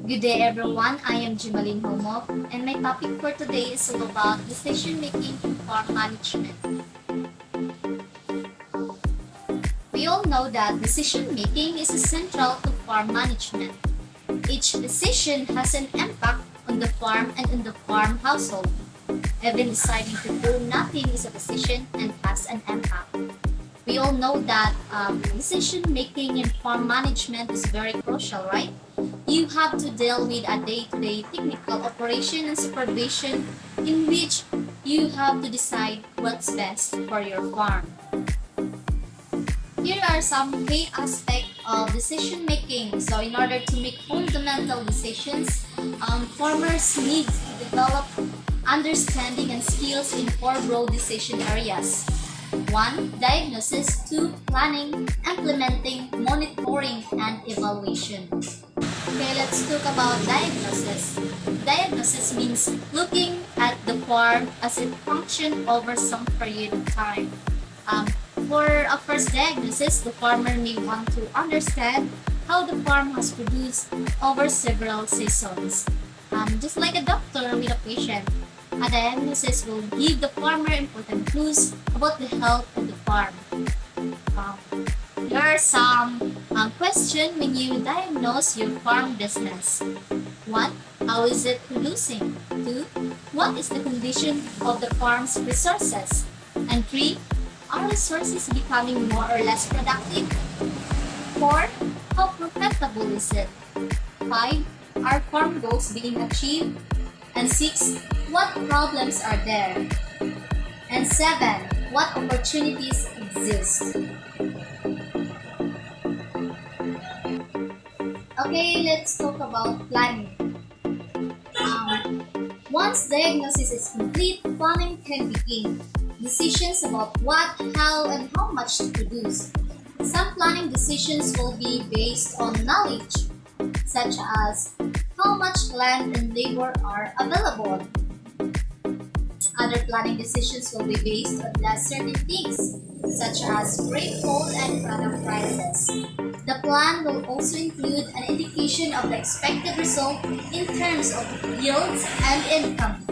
Good day everyone, I am Jimalin Homo and my topic for today is all about decision making in farm management. We all know that decision making is essential to farm management. Each decision has an impact on the farm and on the farm household. Even deciding to do nothing is a decision and has an impact. We all know that decision making in farm management is very crucial, right? You have to deal with a day-to-day technical operation and supervision in which you have to decide what's best for your farm. Here are some key aspects of decision making. So in order to make fundamental decisions, farmers need to develop understanding and skills in four broad decision areas. 1. Diagnosis. 2. Planning, implementing, monitoring, and evaluation. Okay, let's talk about diagnosis. Diagnosis means looking at the farm as it functions over some period of time. For a first diagnosis, the farmer may want to understand how the farm has produced over several seasons. Just like a doctor with a patient, a diagnosis will give the farmer important clues about the health of the farm. There are some questions when you diagnose your farm business. 1. How is it producing? 2. What is the condition of the farm's resources? And 3. Are resources becoming more or less productive? 4. How profitable is it? 5. Are farm goals being achieved? And 6. What problems are there? And 7. What opportunities exist? Okay, let's talk about planning. Once diagnosis is complete, planning can begin. Decisions about what, how, and how much to produce. Some planning decisions will be based on knowledge, such as how much land and labor are available. Other planning decisions will be based on less certain things, such as rainfall and product prices. The plan will also include an indication of the expected result in terms of yields and income.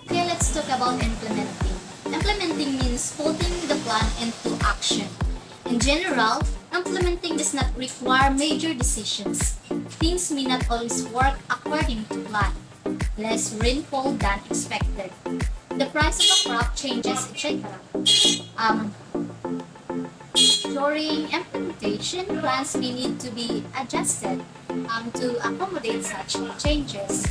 Okay, let's talk about implementing. Implementing means putting the plan into action. In general, implementing does not require major decisions. Things may not always work according to plan. Less rainfall than expected. The price of a crop changes, etc. During implementation, plans may need to be adjusted to accommodate such changes.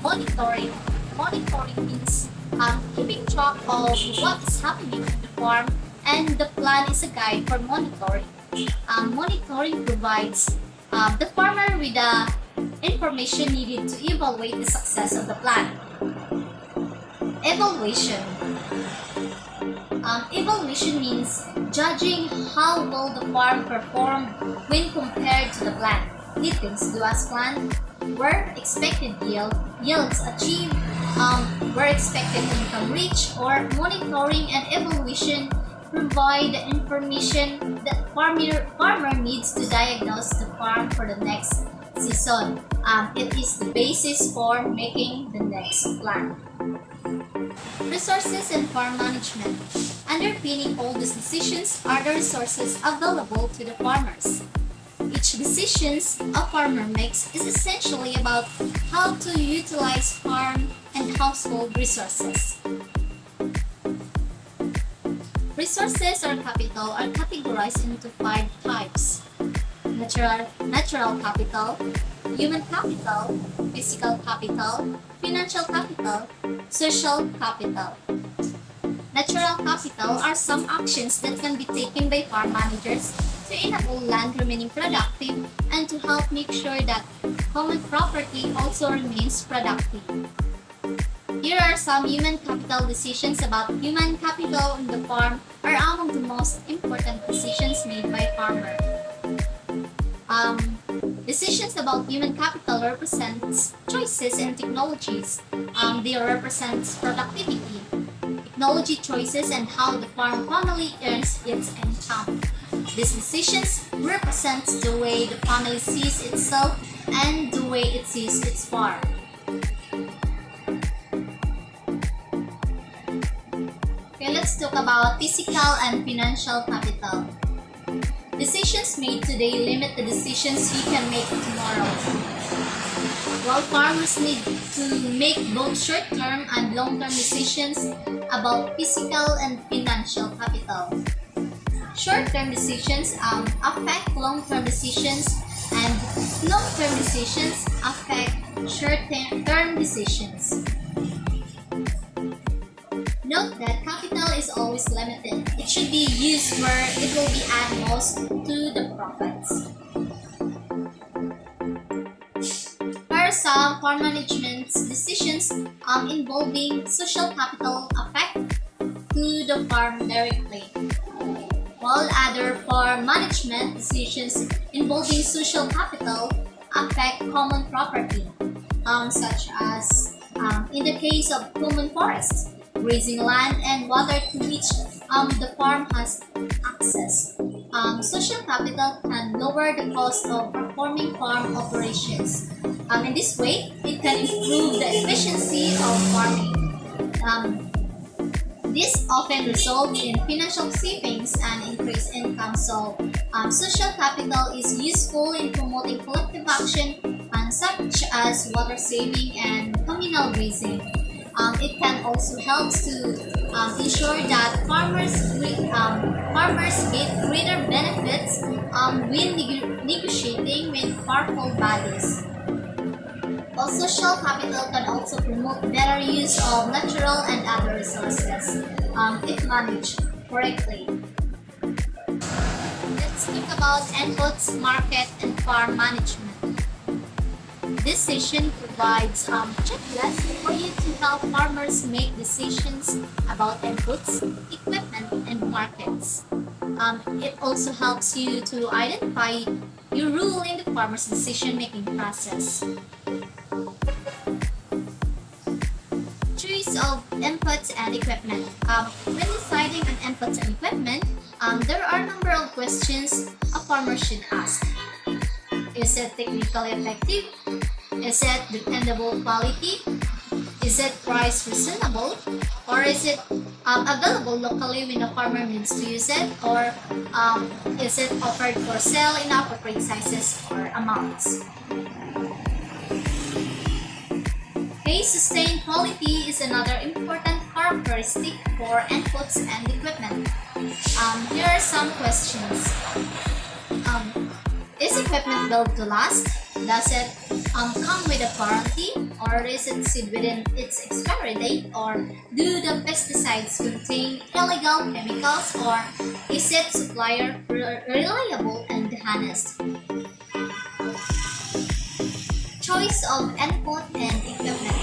Monitoring. Monitoring means keeping track of what is happening in the farm, and the plan is a guide for monitoring. Monitoring provides the farmer with the information needed to evaluate the success of the plan. Evaluation. Evaluation means judging how well the farm performed when compared to the plan. Did things do as planned? Were expected yields achieved? Were expected income reached? Or monitoring and evaluation provide the information that farmer needs to diagnose the farm for the next season. It is the basis for making the next plan. Resources and farm management. Underpinning all these decisions are the resources available to the farmers. Each decision a farmer makes is essentially about how to utilize farm and household resources. Resources or capital are categorized into 5 types. Natural capital, human capital, physical capital, financial capital, social capital. Natural capital are some actions that can be taken by farm managers to enable land remaining productive and to help make sure that common property also remains productive. Here are some human capital decisions about human capital in the farm are among the most important decisions made by farmer. Decisions about human capital represents choices and technologies. They represent productivity, technology choices, and how the farm family earns its income. These decisions represent the way the family sees itself and the way it sees its farm. Okay, let's talk about physical and financial capital. Decisions made today limit the decisions you can make tomorrow. While farmers need to make both short-term and long-term decisions about physical and financial capital. Short-term decisions affect long-term decisions, and long-term decisions affect short-term decisions. Note that capital is always limited. It should be used where it will be add most to the profits. Here are some farm management decisions involving social capital affect to the farm directly, while other farm management decisions involving social capital affect common property, such as in the case of common forests, grazing land and water to which the farm has access. Social capital can lower the cost of performing farm operations. In this way, it can improve the efficiency of farming. This often results in financial savings and increased income. So, social capital is useful in promoting collective action, such as water saving and communal grazing. It can also help to ensure that farmers get greater benefits when negotiating with powerful bodies. While social capital can also promote better use of natural and other resources if managed correctly. Let's talk about inputs, market, and farm management. This session provides checklists for you to help farmers make decisions about inputs, equipment, and markets. It also helps you to identify your role in the farmer's decision-making process. Choice of inputs and equipment. When deciding on inputs and equipment, there are a number of questions a farmer should ask. Is it technically effective? Is it dependable quality? Is it price reasonable? Or is it available locally when the farmer needs to use it? Or is it offered for sale in appropriate sizes or amounts? Okay, sustained quality is another important characteristic for inputs and equipment. Here are some questions. Is equipment built to last? Does it come with a warranty, or is it sealed within its expiry date, or do the pesticides contain illegal chemicals, or is it supplier reliable and honest? Choice of input and equipment.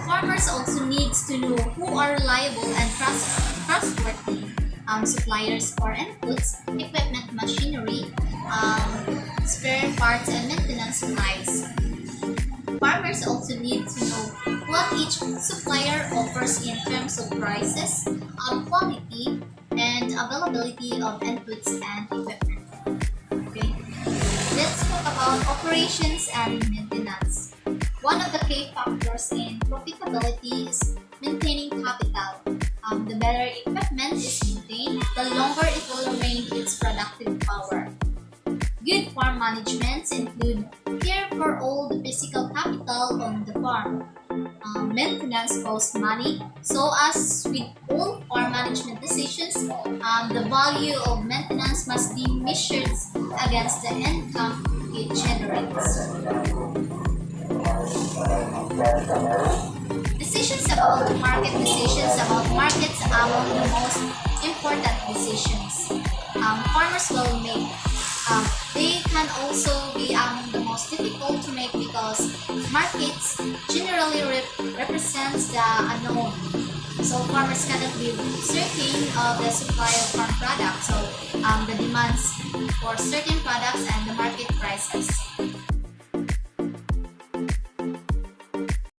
Farmers also need to know who are reliable and trustworthy suppliers for inputs, equipment, machinery, spare parts, and maintenance supplies. Farmers also need to know what each supplier offers in terms of prices, quality, and availability of inputs and equipment. Okay. Let's talk about operations and maintenance. One of the key factors in profitability is maintaining capital. The better equipment is maintained, the longer it will remain its productive power. Good farm management include care for all the physical capital on the farm. Maintenance costs money, so as with all farm management decisions, the value of maintenance must be measured against the income it generates. Decisions about markets are among the most important decisions farmers will make. They can also be among the most difficult to make because markets generally represents the unknown. So farmers cannot be certain of the supply of farm products, so the demands for certain products and the market prices.